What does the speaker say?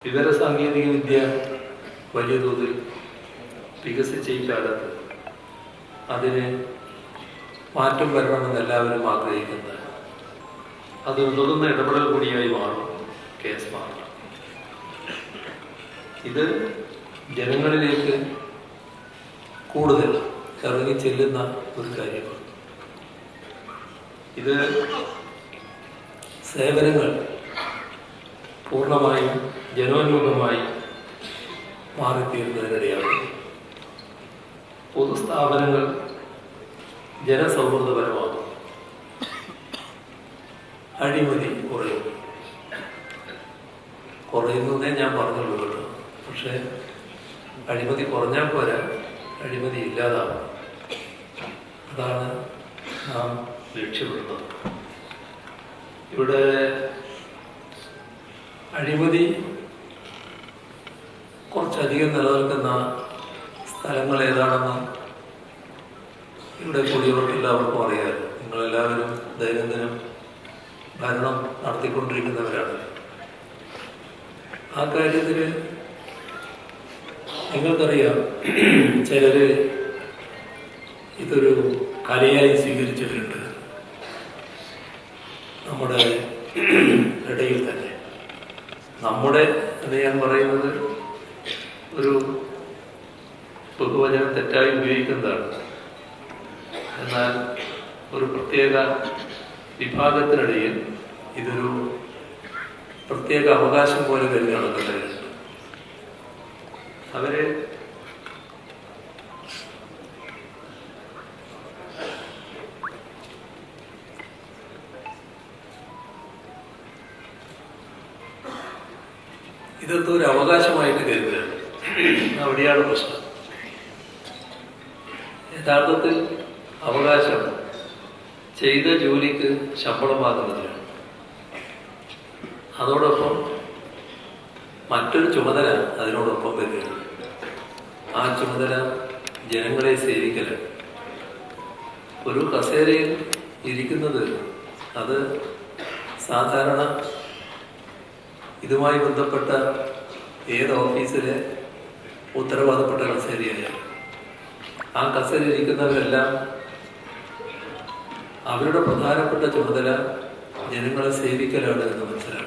വിവരസാങ്കേതിക വിദ്യ വലിയ തോതിൽ വികസിച്ച ഈ കാലത്ത് അതിന് മാറ്റം വരണമെന്ന് എല്ലാവരും ആഗ്രഹിക്കുന്നത് അത് ഉതകുന്ന ഇടപെടൽ കൂടിയായി മാറും കേസ് മാറണം. ഇത് ജനങ്ങളിലേക്ക് കൂടുതൽ ഇറങ്ങി ചെല്ലുന്ന ഒരു കാര്യമാണ്. ഇത് സേവനങ്ങൾ പൂർണ്ണമായും ജനോന്മുഖമായി മാറിത്തീരുന്നതിനിടയാണ്. പൊതുസ്ഥാപനങ്ങൾ ജനസൗഹൃദപരമാകും, അഴിമതി കുറയുന്നതേ ഞാൻ പറഞ്ഞുള്ളൂ കേട്ടോ. പക്ഷെ അഴിമതി കുറഞ്ഞാൽ പോരാ, അഴിമതി ഇല്ലാതാവും. അതാണ് നാം ലക്ഷ്യമിടുന്നത്. ഇവിടെ അഴിമതി കുറച്ചധികം നിലനിൽക്കുന്ന സ്ഥലങ്ങൾ ഏതാണെന്ന് ഇവിടെ കൂടിയവർക്ക് എല്ലാവർക്കും അറിയാമല്ലോ. നിങ്ങളെല്ലാവരും ദൈനംദിനം ഭരണം നടത്തിക്കൊണ്ടിരിക്കുന്നവരാണ്. ആ കാര്യത്തിൽ നിങ്ങൾക്കറിയാം, ചിലര് ഇതൊരു കലയായി സ്വീകരിച്ചിട്ടുണ്ട് നമ്മുടെ ഇടയിൽ തന്നെ. നമ്മുടെ എന്ന് ഞാൻ പറയുന്നത് ഒരു ബഹുവചനം തെറ്റായി ഉപയോഗിക്കുന്നതാണ്. എന്നാൽ ഒരു പ്രത്യേക വിഭാഗത്തിനിടയിൽ ഇതൊരു പ്രത്യേക അവകാശം പോലെ തന്നെ നടക്കുന്നത്. അവരെ ഇതൊക്കെ ഒരു അവകാശമായിട്ട് കരുതുകയാണ്. അവിടെയാണ് പ്രശ്നം. യഥാർത്ഥത്തിൽ അവകാശം ചെയ്ത ജോലിക്ക് ശമ്പളം വാങ്ങുന്നതിനാണ്. അതോടൊപ്പം മറ്റൊരു ചുമതല അതിനോടൊപ്പം വരികയാണ്. ആ ചുമതല ജനങ്ങളെ സേവിക്കലാണ്. ഒരു കസേരയിൽ ഇരിക്കുന്നത് അത് സാധാരണ ഇതുമായി ബന്ധപ്പെട്ട ഏത് ഓഫീസിലെ ഉത്തരവാദപ്പെട്ട കസേരയായാലും ആ കസേര ഇരിക്കുന്നവരെല്ലാം അവരുടെ പ്രധാനപ്പെട്ട ചുമതല ജനങ്ങളെ സേവിക്കലാണ് എന്ന് മനസ്സിലാക്കുക.